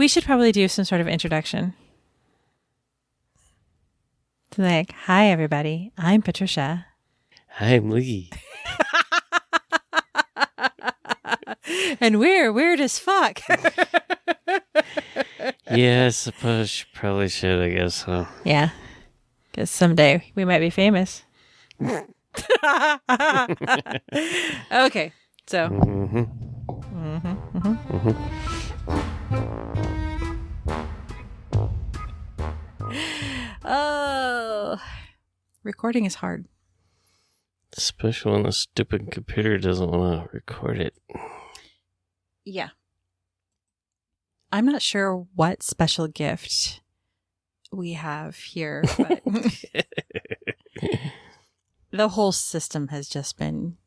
We should probably do some sort of introduction. Like, hi, everybody. I'm Patricia. I'm Lee. And we're weird as fuck. Yeah, I suppose you probably should, I guess, huh? Yeah. Because someday we might be famous. Okay. So. Oh. Recording is hard. Especially when the stupid computer doesn't want to record it. Yeah. I'm not sure what special gift we have here, but the whole system has just been...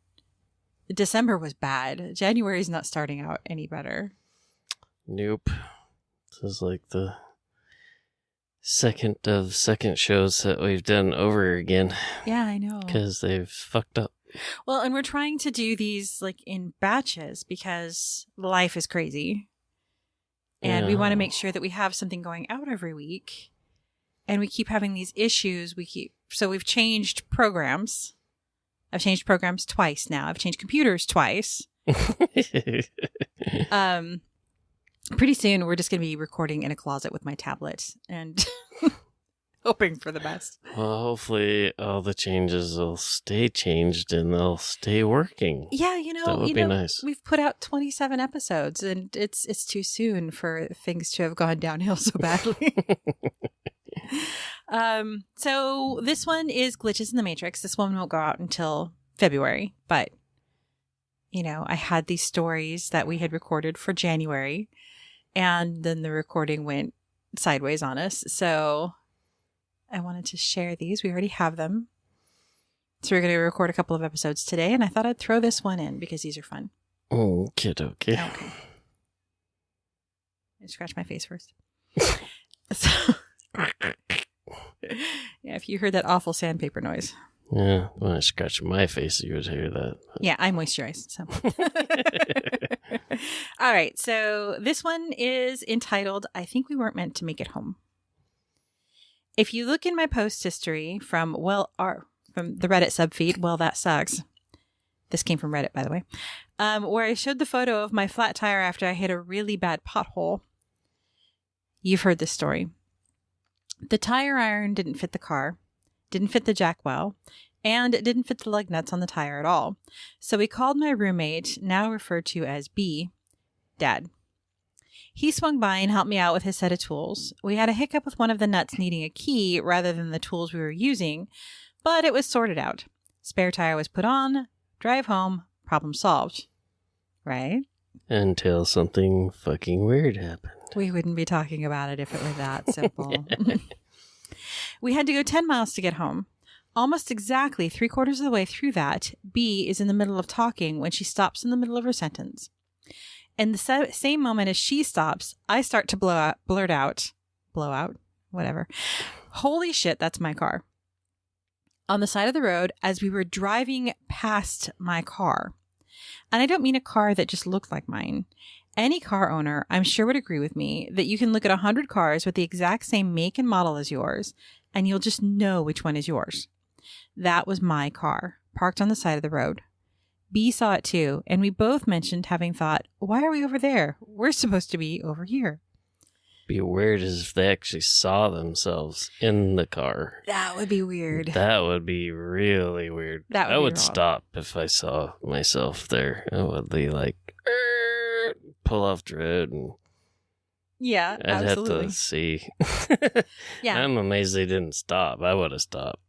December was bad. January's not starting out any better. Nope. This is like the second of second shows that we've done over again. Yeah, I know. Because they've fucked up. Well, and we're trying to do these like in batches because life is crazy. And we want to make sure that we have something going out every week. And we keep having these issues. So we've changed programs. I've changed programs twice now. I've changed computers twice. Pretty soon we're just going to be recording in a closet with my tablet and hoping for the best. Well, hopefully all the changes will stay changed and they'll stay working. Yeah, that would be nice. We've put out 27 episodes and it's too soon for things to have gone downhill so badly. So this one is Glitches in the Matrix. This one won't go out until February, but I had these stories that we had recorded for January and then the recording went sideways on us. So I wanted to share these. We already have them. So we're going to record a couple of episodes today and I thought I'd throw this one in because these are fun. Oh, kiddo. Okay. I scratch my face first. So, yeah, if you heard that awful sandpaper noise. Yeah, when I scratch my face, you would hear that. Yeah, I moisturize. So. All right, so this one is entitled, I Think We Weren't Meant to Make It Home. If you look in my post history from the Reddit subfeed, well, that sucks. This came from Reddit, by the way, where I showed the photo of my flat tire after I hit a really bad pothole. You've heard this story. The tire iron didn't fit the car, didn't fit the jack well, and it didn't fit the lug nuts on the tire at all. So we called my roommate, now referred to as B, Dad. He swung by and helped me out with his set of tools. We had a hiccup with one of the nuts needing a key rather than the tools we were using, but it was sorted out. Spare tire was put on, drive home, problem solved. Right? Until something fucking weird happened. We wouldn't be talking about it if it were that simple. We had to go 10 miles to get home. Almost exactly 3/4 of the way through that, B is in the middle of talking when she stops in the middle of her sentence. In the same moment as she stops, I start to blurt out, whatever. Holy shit, that's my car. On the side of the road as we were driving past my car. And I don't mean a car that just looked like mine. Any car owner, I'm sure, would agree with me that you can look at 100 cars with the exact same make and model as yours, and you'll just know which one is yours. That was my car, parked on the side of the road. B saw it too, and we both mentioned having thought, why are we over there? We're supposed to be over here. Be weird as if they actually saw themselves in the car. That would be weird. That would be really weird. I would stop if I saw myself there. I would be like, pull off the road and yeah, I'd absolutely. have to see. Yeah, I'm amazed they didn't stop. I would have stopped.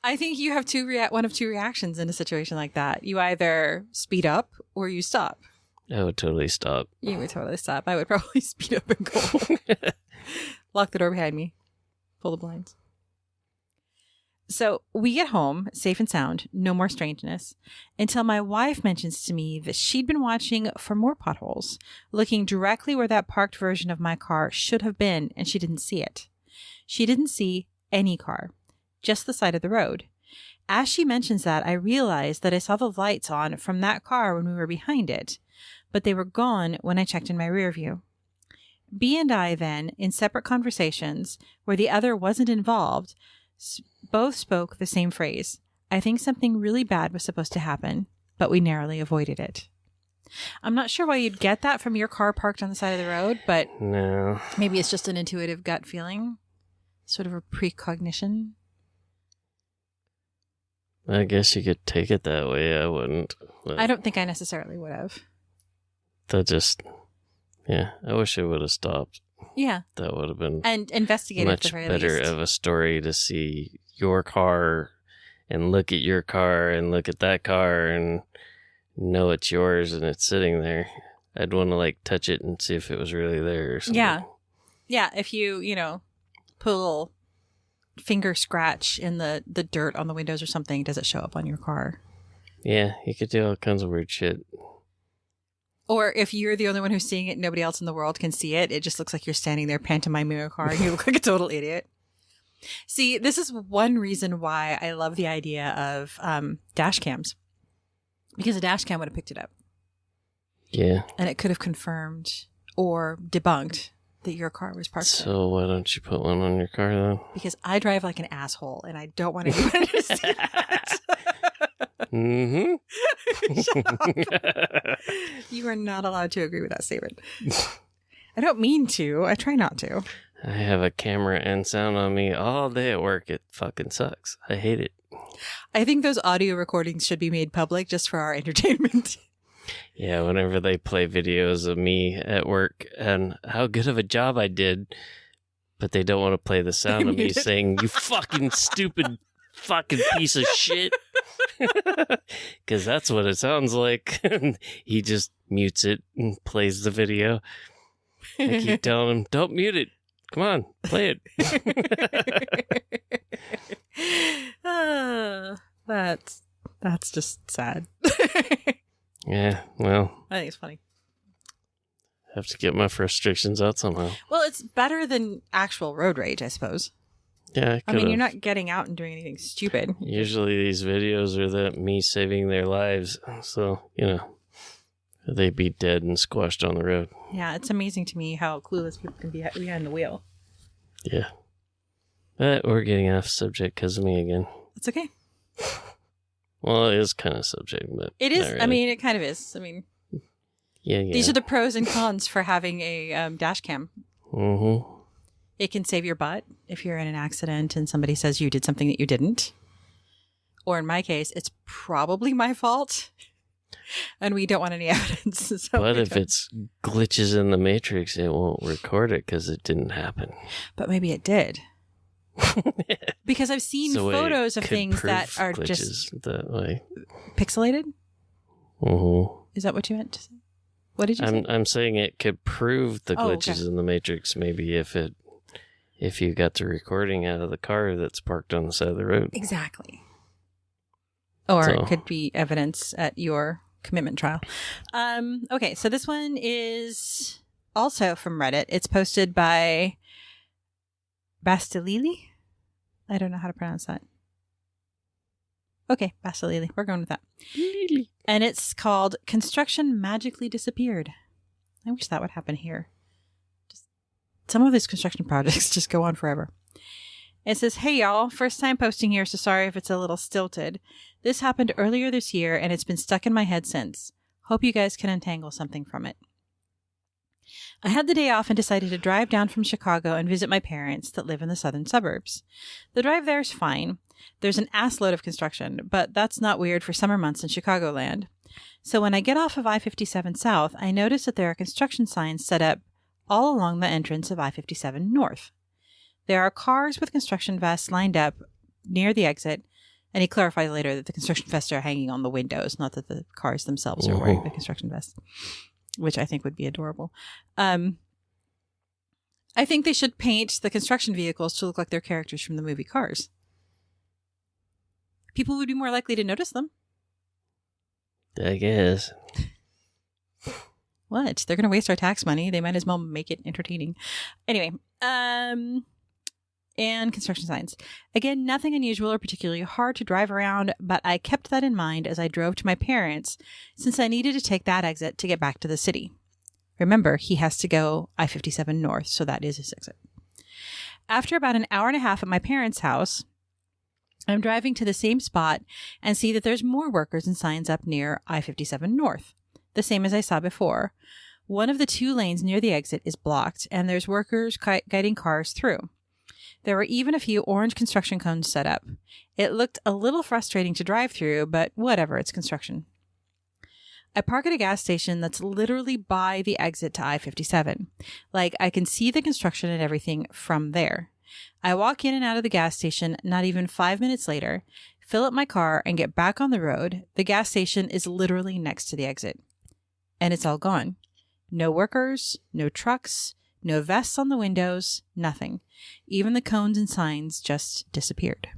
I think you have one of two reactions in a situation like that. You either speed up or you stop. I would totally stop. You would totally stop. I would probably speed up and go. Lock the door behind me. Pull the blinds. So we get home, safe and sound, no more strangeness, until my wife mentions to me that she'd been watching for more potholes, looking directly where that parked version of my car should have been, and she didn't see it. She didn't see any car, just the side of the road. As she mentions that, I realized that I saw the lights on from that car when we were behind it, but they were gone when I checked in my rear view. B and I then, in separate conversations where the other wasn't involved, both spoke the same phrase. I think something really bad was supposed to happen, but we narrowly avoided it. I'm not sure why you'd get that from your car parked on the side of the road, but no. Maybe it's just an intuitive gut feeling, sort of a precognition. I guess you could take it that way. I wouldn't. I don't think I necessarily would have. That just, yeah, I wish it would have stopped. Yeah. That would have been and investigated much better of a story to see your car and look at your car and look at that car and know it's yours and it's sitting there. I'd want to like touch it and see if it was really there or something. Yeah. Yeah. If you put a little finger scratch in the dirt on the windows or something, does it show up on your car? Yeah. You could do all kinds of weird shit. Or if you're the only one who's seeing it, nobody else in the world can see it. It just looks like you're standing there pantomiming your car and you look like a total idiot. See, this is one reason why I love the idea of dash cams. Because a dash cam would have picked it up. Yeah. And it could have confirmed or debunked that your car was parked there. So why don't you put one on your car then? Because I drive like an asshole and I don't want anyone to see that. Mm-hmm. Shut up. You are not allowed to agree with that statement. I don't mean to. I try not to. I have a camera and sound on me all day at work. It fucking sucks. I hate it. I think those audio recordings should be made public just for our entertainment. Yeah, whenever they play videos of me at work and how good of a job I did, but they don't want to play the sound of me saying, "You fucking stupid fucking piece of shit." Because that's what it sounds like. He just mutes it and plays the video. I keep telling him, "Don't mute it. Come on, play it." That's just sad. Yeah, well, I think it's funny. Have to get my frustrations out somehow. Well, it's better than actual road rage, I suppose. Yeah, I mean, you're not getting out and doing anything stupid. Usually these videos are me saving their lives. So, they'd be dead and squashed on the road. Yeah, it's amazing to me how clueless people can be behind the wheel. Yeah. But we're getting off subject because of me again. It's okay. Well, it is kind of subject, but it is. Really. I mean, it kind of is. I mean, yeah. These are the pros and cons for having a dash cam. Mm-hmm. It can save your butt if you're in an accident and somebody says you did something that you didn't. Or in my case, it's probably my fault, and we don't want any evidence. So but if it's glitches in the Matrix, it won't record it because it didn't happen. But maybe it did. Because I've seen photos of things that are just that way. Pixelated. Mm-hmm. Is that what you meant to say? What did you say? I'm saying it could prove the glitches in the Matrix. Maybe if you got the recording out of the car that's parked on the side of the road. Exactly. Or it could be evidence at your commitment trial. Okay, so this one is also from Reddit. It's posted by Bastilili. I don't know how to pronounce that. Okay, Bastilili. We're going with that. And it's called Construction Magically Disappeared. I wish that would happen here. Some of these construction projects just go on forever. It says, "Hey y'all, first time posting here, so sorry if it's a little stilted. This happened earlier this year and it's been stuck in my head since. Hope you guys can untangle something from it. I had the day off and decided to drive down from Chicago and visit my parents that live in the southern suburbs. The drive there is fine. There's an assload of construction, but that's not weird for summer months in Chicagoland. So when I get off of I-57 South, I notice that there are construction signs set up all along the entrance of I-57 North. There are cars with construction vests lined up near the exit, and he clarifies later that the construction vests are hanging on the windows, not that the cars themselves are wearing the construction vests, which I think would be adorable. I think they should paint the construction vehicles to look like they're characters from the movie Cars. People would be more likely to notice them. I guess. What? They're going to waste our tax money. They might as well make it entertaining. Anyway, and construction signs. Again, nothing unusual or particularly hard to drive around, but I kept that in mind as I drove to my parents since I needed to take that exit to get back to the city. Remember, he has to go I-57 north, so that is his exit. After about an hour and a half at my parents' house, I'm driving to the same spot and see that there's more workers and signs up near I-57 north, the same as I saw before. One of the 2 lanes near the exit is blocked, and there's workers guiding cars through. There were even a few orange construction cones set up. It looked a little frustrating to drive through, but whatever, it's construction. I park at a gas station that's literally by the exit to I-57. Like, I can see the construction and everything from there. I walk in and out of the gas station not even 5 minutes later, fill up my car, and get back on the road. The gas station is literally next to the exit. And it's all gone. No workers, no trucks, no vests on the windows, nothing. Even the cones and signs just disappeared.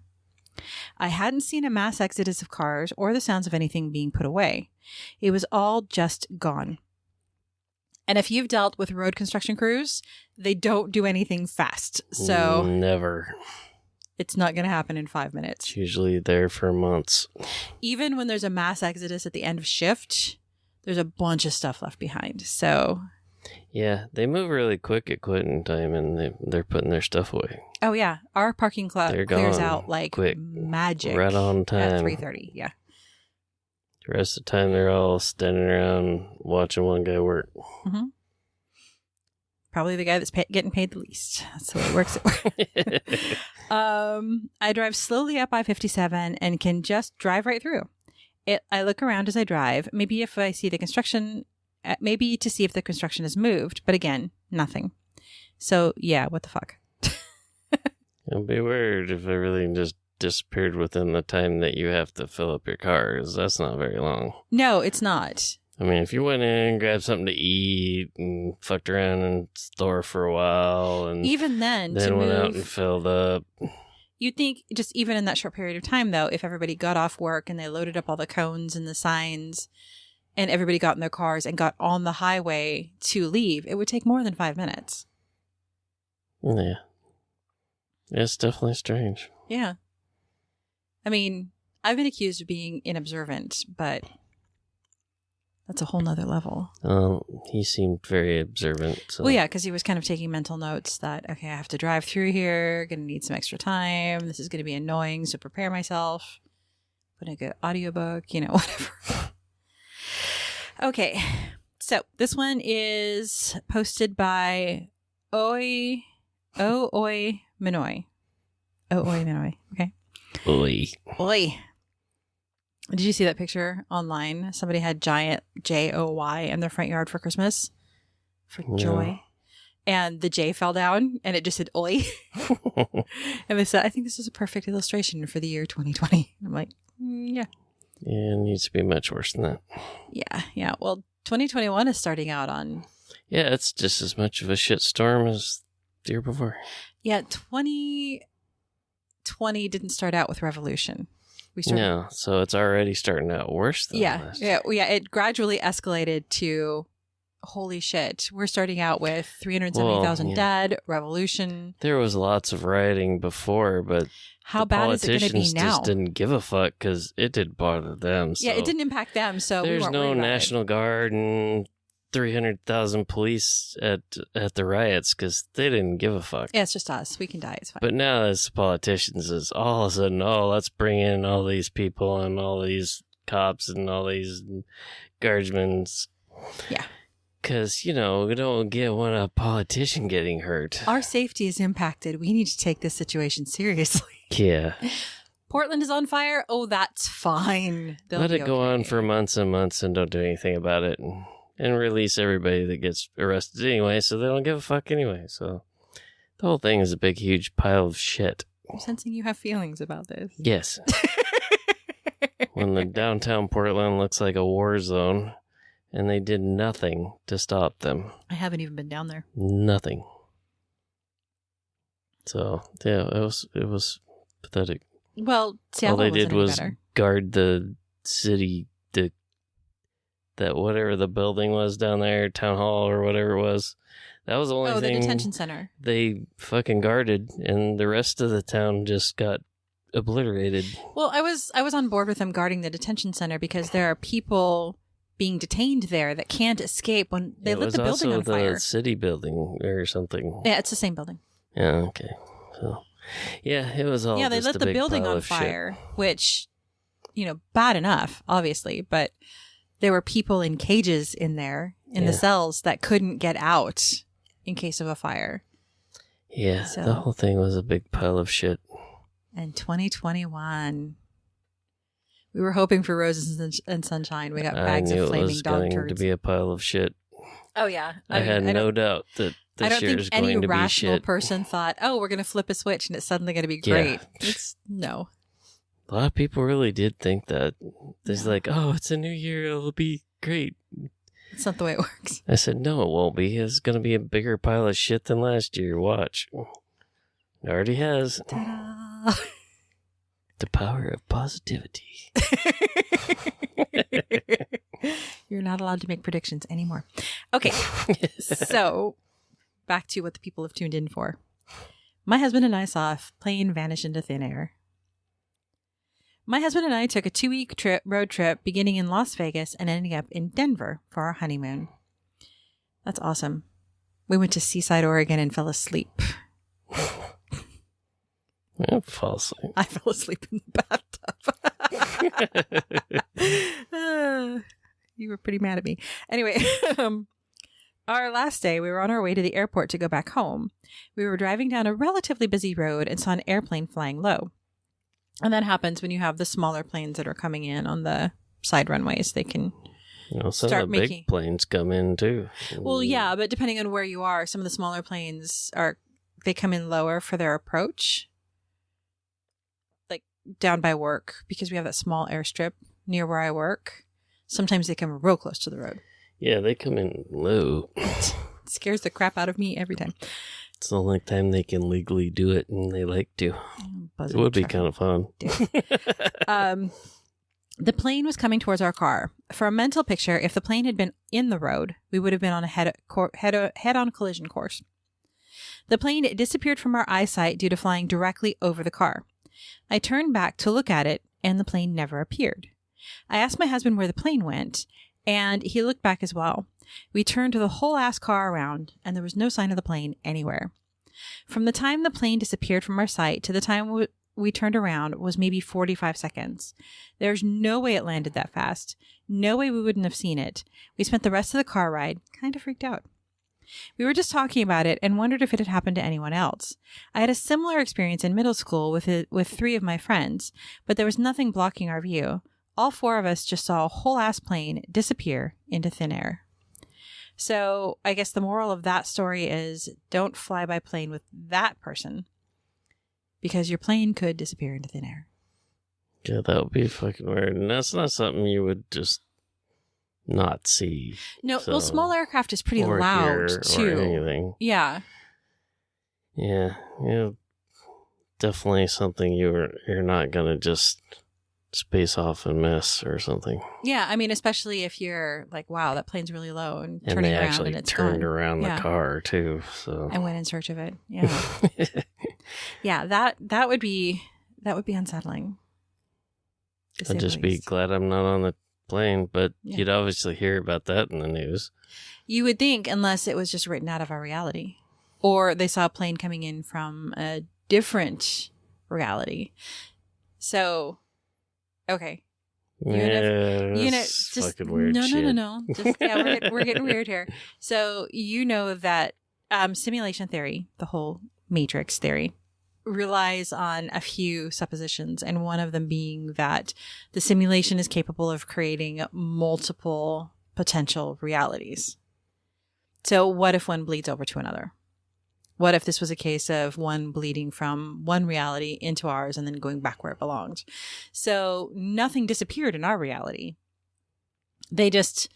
I hadn't seen a mass exodus of cars or the sounds of anything being put away. It was all just gone. And if you've dealt with road construction crews, they don't do anything fast. So never. It's not going to happen in 5 minutes. It's usually there for months. Even when there's a mass exodus at the end of shift, there's a bunch of stuff left behind. So yeah, they move really quick at quitting time, and they're putting their stuff away. Oh yeah, our parking clears gone out like quick. Magic. Right on time. At 3:30. Yeah. The rest of the time, they're all standing around watching one guy work. Mm-hmm. Probably the guy that's getting paid the least. That's the way it works. I drive slowly up I-57 and can just drive right through. I look around as I drive. Maybe if I see the construction, maybe to see if the construction has moved. But again, nothing. So yeah, what the fuck? It'd be weird if everything just disappeared within the time that you have to fill up your car, because that's not very long. No, it's not. I mean, if you went in, grabbed something to eat, and fucked around in the store for a while, and even then went out and filled up. You'd think just even in that short period of time, though, if everybody got off work and they loaded up all the cones and the signs and everybody got in their cars and got on the highway to leave, it would take more than 5 minutes. Yeah. It's definitely strange. Yeah. I mean, I've been accused of being inobservant, but that's a whole nother level. He seemed very observant. So. Well, yeah, because he was kind of taking mental notes that, okay, I have to drive through here, going to need some extra time. This is going to be annoying, so prepare myself. Put a good audiobook, whatever. Okay, so this one is posted by Oi Minoy. Oi Minoy, okay. Oi. Did you see that picture online? Somebody had giant J-O-Y in their front yard for Christmas. For joy. And the J fell down and it just said oi. And they said, I think this is a perfect illustration for the year 2020. I'm like, yeah. Yeah, it needs to be much worse than that. Yeah. Well, 2021 is starting out on... Yeah, it's just as much of a shit storm as the year before. Yeah, 2020 didn't start out with revolution. No, so it's already starting out worse than last. Yeah. It gradually escalated to, holy shit, we're starting out with 370,000 dead, revolution. There was lots of rioting before, but how bad is it going to be now? Politicians just didn't give a fuck because it didn't bother them. So yeah, it didn't impact them, so there's we weren't no worried about National Guard and 300,000 police at the riots because they didn't give a fuck. Yeah, it's just us. We can die. It's fine. But now as politicians is all of a sudden, let's bring in all these people and all these cops and all these guardsmen. Yeah. Because, we don't want a politician getting hurt. Our safety is impacted. We need to take this situation seriously. Yeah. Portland is on fire. Oh, that's fine. Let it go on for months and months and don't do anything about it. And release everybody that gets arrested anyway, so they don't give a fuck anyway. So the whole thing is a big, huge pile of shit. I'm sensing you have feelings about this. Yes. When the downtown Portland looks like a war zone, and they did nothing to stop them. I haven't even been down there. Nothing. So yeah, it was pathetic. Well, Seattle all they did was better. Guard the city. That whatever the building was down there, town hall or whatever it was, that was the only thing. The detention center. They fucking guarded, and the rest of the town just got obliterated. Well, I was on board with them guarding the detention center because there are people being detained there that can't escape when they lit the building on fire. It was also the city building or something. Yeah, it's the same building. Yeah, okay. So, yeah, it was all. Yeah, they lit the building on fire, which, bad enough, obviously, but there were people in cages in there, in the cells, that couldn't get out in case of a fire. Yeah, so, the whole thing was a big pile of shit. And 2021. We were hoping for roses and sunshine. We got bags of flaming dog turds. I knew it was going to be a pile of shit. Oh, yeah. I had no doubt that this year is going to be shit. I don't think any rational person thought, oh, we're going to flip a switch and it's suddenly going to be great. Yeah. No. A lot of people really did think that. There's like, oh, it's a new year. It'll be great. It's not the way it works. I said, no, it won't be. It's going to be a bigger pile of shit than last year. Watch. It already has. Ta-da. The power of positivity. You're not allowed to make predictions anymore. Okay, so back to what the people have tuned in for. My husband and I saw a plane vanish into thin air. My husband and I took a 2-week road trip beginning in Las Vegas and ending up in Denver for our honeymoon. That's awesome. We went to Seaside, Oregon and fell asleep. I fell asleep. I fell asleep in the bathtub. You were pretty mad at me. Anyway, our last day, we were on our way to the airport to go back home. We were driving down a relatively busy road and saw an airplane flying low. And that happens when you have the smaller planes that are coming in on the side runways. They can some of the big planes come in too. Well, yeah, but depending on where you are, some of the smaller planes they come in lower for their approach. Like down by work, because we have that small airstrip near where I work. Sometimes they come real close to the road. Yeah, they come in low. It scares the crap out of me every time. It's the only time they can legally do it, and they like to. It would be kind of fun. The plane was coming towards our car. For a mental picture, if the plane had been in the road, we would have been on a head-on collision course. The plane disappeared from our eyesight due to flying directly over the car. I turned back to look at it, and the plane never appeared. I asked my husband where the plane went, and he looked back as well. We turned the whole ass car around, and there was no sign of the plane anywhere. From the time the plane disappeared from our sight to the time we turned around was maybe 45 seconds. There's no way it landed that fast. No way we wouldn't have seen it. We spent the rest of the car ride kind of freaked out. We were just talking about it and wondered if it had happened to anyone else. I had a similar experience in middle school with 3 of my friends, but there was nothing blocking our view. All 4 of us just saw a whole ass plane disappear into thin air. So I guess the moral of that story is don't fly by plane with that person because your plane could disappear into thin air. Yeah, that would be fucking weird. And that's not something you would just not see. No, well, small aircraft is pretty loud too. Or anything. Yeah. Yeah, definitely something you're not gonna just space off and miss or something. Yeah, I mean, especially if you're like, wow, that plane's really low and turning around and it's turned gone. around the car too. So I went in search of it. Yeah. Yeah, that would be unsettling. I'd just be glad I'm not on the plane, but you'd obviously hear about that in the news. You would think, unless it was just written out of our reality. Or they saw a plane coming in from a different reality. So, okay. Just fucking weird shit. No. Just, we're getting weird here. So, you know that simulation theory, the whole matrix theory, relies on a few suppositions, and one of them being that the simulation is capable of creating multiple potential realities. So what if one bleeds over to another? What if this was a case of one bleeding from one reality into ours and then going back where it belonged? So nothing disappeared in our reality. They just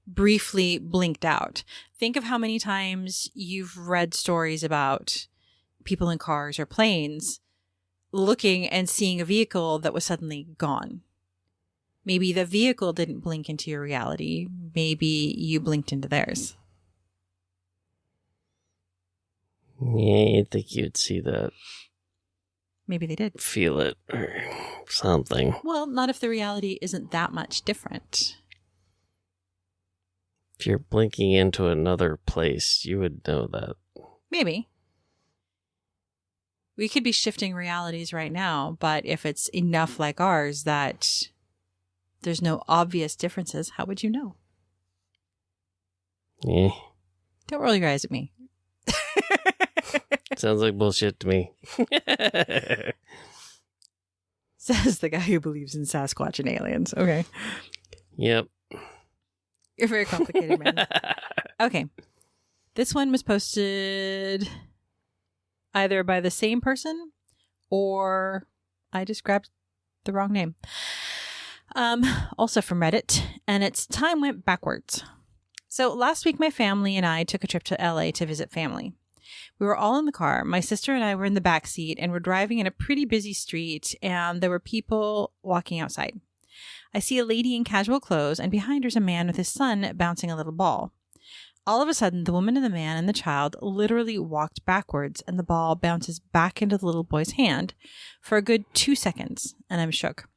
briefly blinked out. Think of how many times you've read stories about people in cars or planes looking and seeing a vehicle that was suddenly gone. Maybe the vehicle didn't blink into your reality. Maybe you blinked into theirs. Yeah, you'd think you'd see that. Maybe they did. Feel it or something. Well, not if the reality isn't that much different. If you're blinking into another place, you would know that. Maybe. We could be shifting realities right now, but if it's enough like ours that there's no obvious differences, how would you know? Yeah. Don't roll your eyes at me. Sounds like bullshit to me. Says the guy who believes in Sasquatch and aliens. Okay. Yep. You're a very complicated man. Okay. This one was posted either by the same person or I just grabbed the wrong name. Also from Reddit, and it's Time Went Backwards. So last week, my family and I took a trip to LA to visit family. We were all in the car. My sister and I were in the back seat, and we're driving in a pretty busy street, and there were people walking outside. I see a lady in casual clothes, and behind her's a man with his son bouncing a little ball. All of a sudden, the woman and the man and the child literally walked backwards, and the ball bounces back into the little boy's hand for a good 2 seconds, and I'm shook.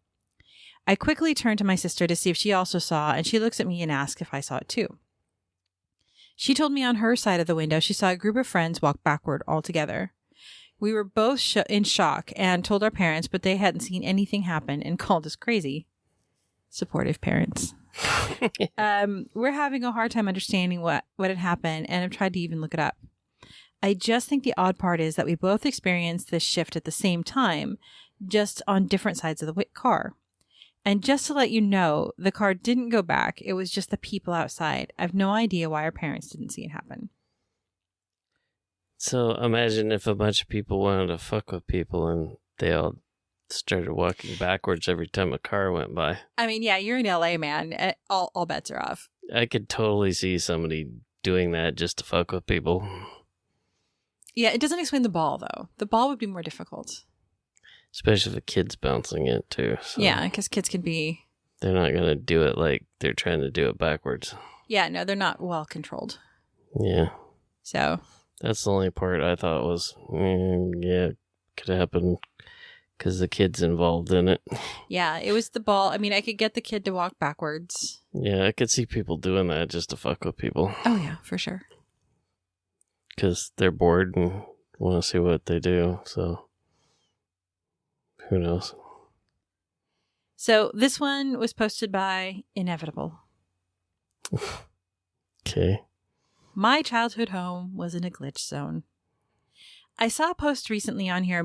I quickly turn to my sister to see if she also saw, and she looks at me and asks if I saw it too. She told me on her side of the window she saw a group of friends walk backward all together. We were both in shock and told our parents, but they hadn't seen anything happen and called us crazy. Supportive parents. We're having a hard time understanding what had happened and have tried to even look it up. I just think the odd part is that we both experienced this shift at the same time, just on different sides of the car. And just to let you know, the car didn't go back. It was just the people outside. I have no idea why our parents didn't see it happen. So imagine if a bunch of people wanted to fuck with people and they all started walking backwards every time a car went by. I mean, yeah, you're in LA, man. All bets are off. I could totally see somebody doing that just to fuck with people. Yeah, it doesn't explain the ball, though. The ball would be more difficult. Especially if a kid's bouncing it, too. So yeah, because kids can be... They're not going to do it like they're trying to do it backwards. Yeah, no, they're not well controlled. Yeah. So... That's the only part I thought was, yeah, could happen because the kid's involved in it. Yeah, it was the ball. I mean, I could get the kid to walk backwards. Yeah, I could see people doing that just to fuck with people. Oh, yeah, for sure. Because they're bored and want to see what they do, so... Who knows? So this one was posted by Inevitable. Okay. My childhood home was in a glitch zone. I saw a post recently on here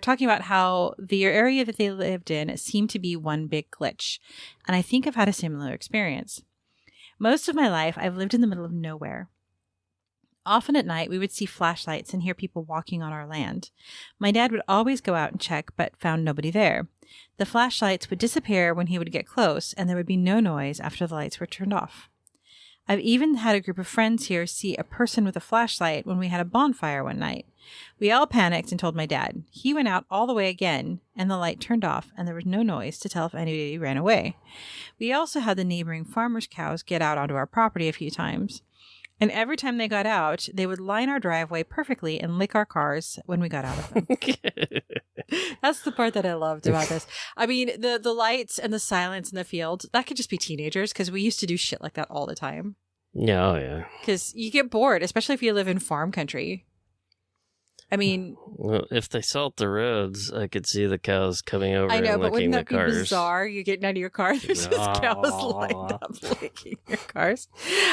talking about how the area that they lived in seemed to be one big glitch. And I think I've had a similar experience. Most of my life, I've lived in the middle of nowhere. Often at night, we would see flashlights and hear people walking on our land. My dad would always go out and check, but found nobody there. The flashlights would disappear when he would get close, and there would be no noise after the lights were turned off. I've even had a group of friends here see a person with a flashlight when we had a bonfire one night. We all panicked and told my dad. He went out all the way again, and the light turned off, and there was no noise to tell if anybody ran away. We also had the neighboring farmers' cows get out onto our property a few times. And every time they got out, they would line our driveway perfectly and lick our cars when we got out of them. That's the part that I loved about this. I mean, the lights and the silence in the field, that could just be teenagers because we used to do shit like that all the time. Yeah, oh yeah. Because you get bored, especially if you live in farm country. I mean... Well, if they salt the roads, I could see the cows coming over I know, and but licking wouldn't the that be cars. bizarre? You get out of your car, there's just cows lined up licking your cars.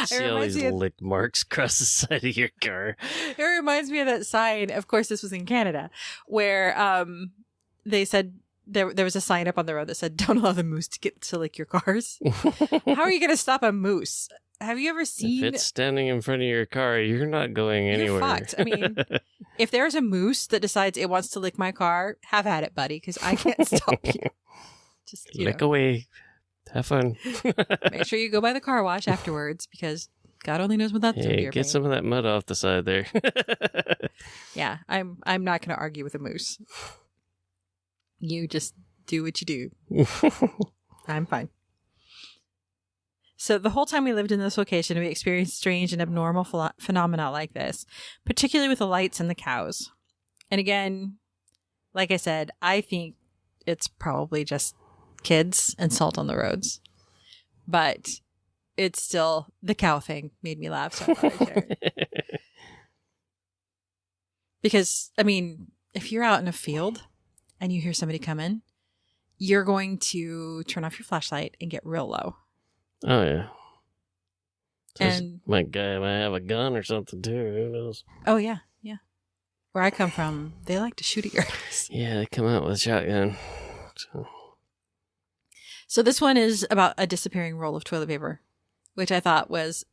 See all these lick marks across the side of your car. It reminds me of that sign. Of course, this was in Canada, where they said there was a sign up on the road that said, "Don't allow the moose to get to lick your cars." How are you going to stop a moose? Have you ever seen... If it's standing in front of your car, you're not going anywhere. You're fucked. I mean, if there's a moose that decides it wants to lick my car, have at it, buddy, because I can't stop you. Just lick away. Have fun. Make sure you go by the car wash afterwards, because God only knows what that's doing to your get some of that mud off the side there. Yeah, I'm not going to argue with a moose. You just do what you do. I'm fine. So the whole time we lived in this location, we experienced strange and abnormal phenomena like this, particularly with the lights and the cows. And again, like I said, I think it's probably just kids and salt on the roads. But it's still, the cow thing made me laugh. So I thought I'd share it. Because, I mean, if you're out in a field and you hear somebody come in, you're going to turn off your flashlight and get real low. Oh, yeah. And my guy might have a gun or something, too. Who knows? Oh, yeah. Yeah. Where I come from, they like to shoot at your eyes. Yeah, they come out with a shotgun. So this one is about a disappearing roll of toilet paper, which I thought was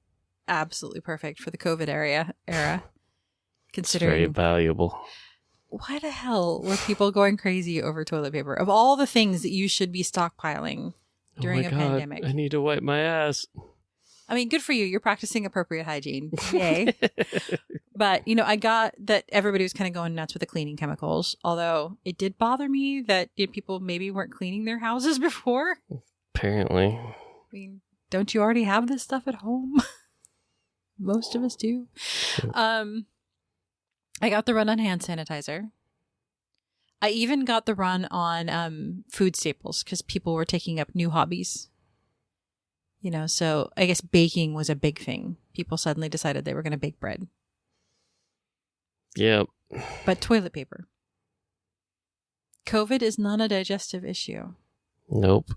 absolutely perfect for the COVID era. Considering it's very valuable. Why the hell were people going crazy over toilet paper? Of all the things that you should be stockpiling during a pandemic. I need to wipe my ass. I mean, good for you. You're practicing appropriate hygiene. Yay. But, I got that everybody was kind of going nuts with the cleaning chemicals. Although it did bother me that people maybe weren't cleaning their houses before. Apparently. I mean, don't you already have this stuff at home? Most of us do. I got the run on hand sanitizer. I even got the run on food staples because people were taking up new hobbies. So I guess baking was a big thing. People suddenly decided they were going to bake bread. Yep. But toilet paper. COVID is not a digestive issue. Nope.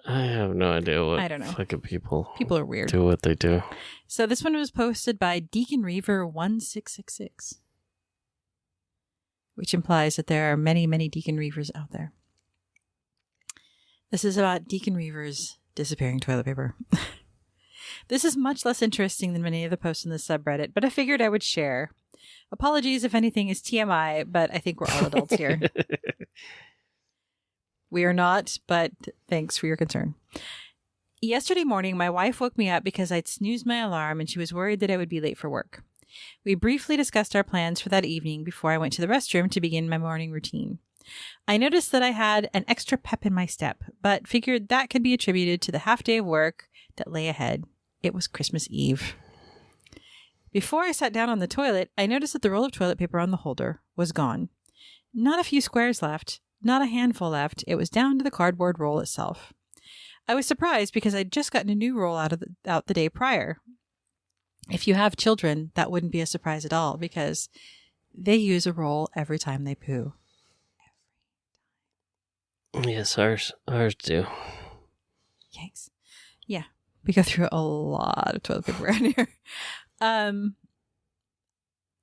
I have no idea what I don't know. fucking people are weird. Do what they do. So this one was posted by Deacon Reaver 1666, which implies that there are many, many Deacon Reavers out there. This is about Deacon Reaver's disappearing toilet paper. This is much less interesting than many of the posts in the subreddit, but I figured I would share. Apologies if anything is TMI, but I think we're all adults here. We are not, but thanks for your concern. Yesterday morning, my wife woke me up because I'd snoozed my alarm and she was worried that I would be late for work. We briefly discussed our plans for that evening before I went to the restroom to begin my morning routine. I noticed that I had an extra pep in my step, but figured that could be attributed to the half day of work that lay ahead. It was Christmas Eve. Before I sat down on the toilet, I noticed that the roll of toilet paper on the holder was gone. Not a few squares left, not a handful left. It was down to the cardboard roll itself. I was surprised because I'd just gotten a new roll out the day prior. If you have children, that wouldn't be a surprise at all because they use a roll every time they poo. Yes, ours do. Yikes. Yeah, we go through a lot of toilet paper around here.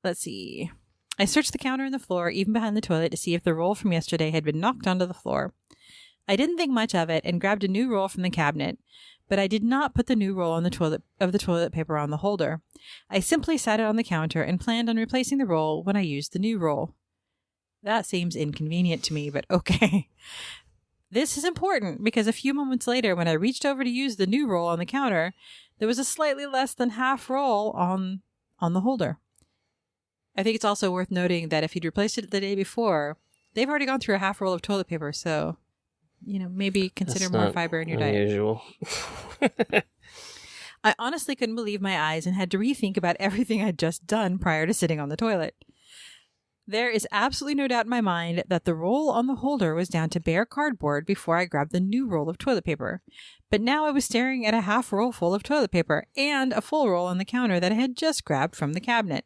Let's see. I searched the counter and the floor, even behind the toilet, to see if the roll from yesterday had been knocked onto the floor. I didn't think much of it and grabbed a new roll from the cabinet, but I did not put the new roll on the toilet paper on the holder. I simply sat it on the counter and planned on replacing the roll when I used the new roll. That seems inconvenient to me, but okay. This is important because a few moments later, when I reached over to use the new roll on the counter, there was a slightly less than half roll on the holder. I think it's also worth noting that if you'd replaced it the day before, they've already gone through a half roll of toilet paper, so maybe consider more fiber in your unusual. diet. I honestly couldn't believe my eyes and had to rethink about everything I'd just done prior to sitting on the toilet. There is absolutely no doubt in my mind that the roll on the holder was down to bare cardboard before I grabbed the new roll of toilet paper. But now I was staring at a half roll full of toilet paper and a full roll on the counter that I had just grabbed from the cabinet.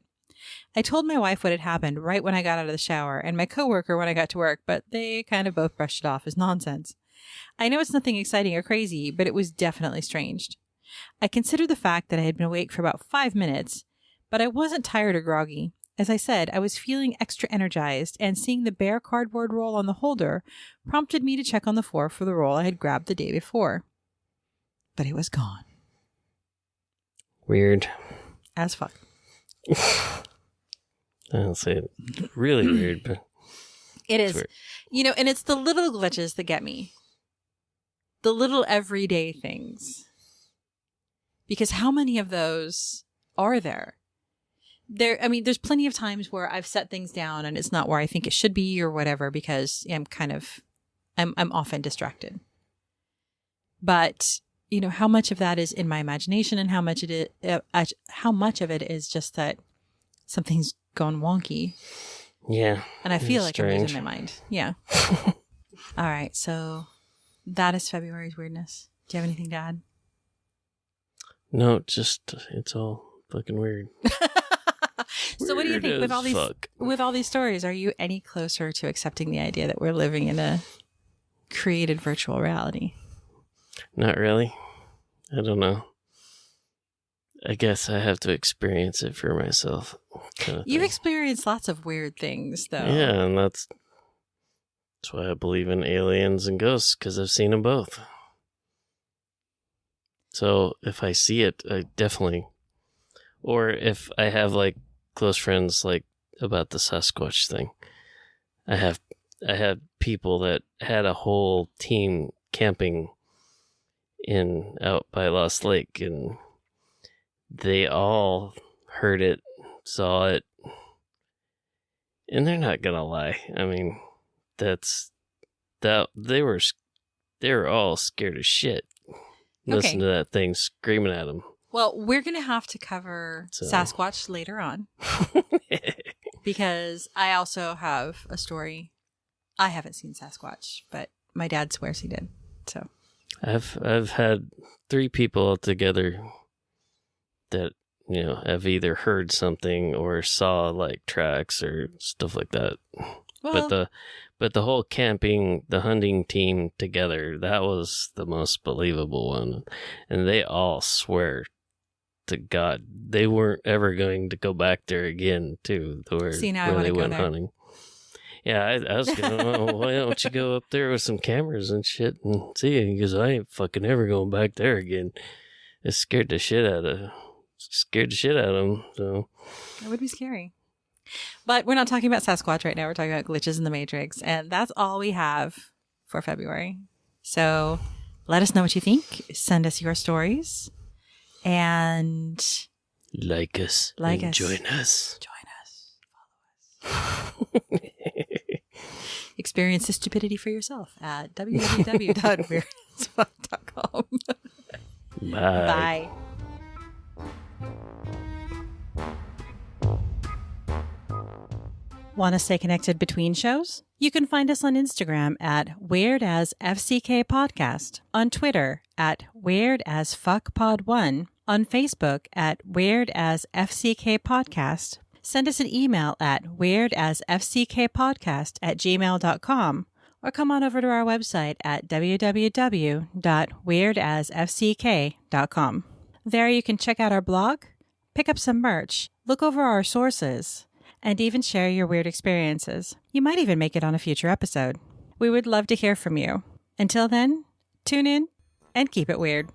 I told my wife what had happened right when I got out of the shower and my coworker when I got to work, but they kind of both brushed it off as nonsense. I know it's nothing exciting or crazy, but it was definitely strange. I considered the fact that I had been awake for about 5 minutes, but I wasn't tired or groggy. As I said, I was feeling extra energized, and seeing the bare cardboard roll on the holder prompted me to check on the floor for the roll I had grabbed the day before. But it was gone. Weird. As fuck. I don't say it. Really weird, but it is. Weird. And it's the little glitches that get me. The little everyday things. Because how many of those are there? There's plenty of times where I've set things down and it's not where I think it should be or whatever because I'm often distracted. But, how much of that is in my imagination and how much of it is just that something's gone wonky. Yeah. And I feel like strange. I'm losing my mind. Yeah. All right. So that is February's weirdness. Do you have anything to add? No, just it's all fucking weird. So what do you think with all these stories? Are you any closer to accepting the idea that we're living in a created virtual reality? Not really. I don't know. I guess I have to experience it for myself. You've experienced lots of weird things, though. Yeah, and that's why I believe in aliens and ghosts, because I've seen them both. So if I see it, I definitely... Or if I have, like, close friends, like, about the Sasquatch thing. I had people that had a whole team camping out by Lost Lake, and they all heard it, saw it, and they're not gonna lie. I mean, they were all scared as shit. Listen to that thing screaming at them. Well, we're gonna have to cover Sasquatch later on because I also have a story. I haven't seen Sasquatch, but my dad swears he did. So I've had 3 people together that, you know, have either heard something or saw like tracks or stuff like that. Well, but the whole camping, the hunting team together, that was the most believable one. And they all swear to God they weren't ever going to go back there again too, where they went hunting. Yeah, I was going, well, why don't you go up there with some cameras and shit and see it? Because I ain't fucking ever going back there again. It scared the shit out of them. So that would be scary. But we're not talking about Sasquatch right now. We're talking about glitches in the Matrix. And that's all we have for February. So let us know what you think. Send us your stories. And like us. Join us. Follow us. Experience the stupidity for yourself at www.weirdasfuck.com. Bye. Bye. Want to stay connected between shows? You can find us on Instagram at WeirdAsFCKPodcast, on Twitter at WeirdAsFuckPod1, on Facebook at WeirdAsFCKPodcast. Send us an email at weirdasfckkpodcast@gmail.com, or come on over to our website at www.weirdasfck.com. There you can check out our blog, pick up some merch, look over our sources, and even share your weird experiences. You might even make it on a future episode. We would love to hear from you. Until then, tune in and keep it weird.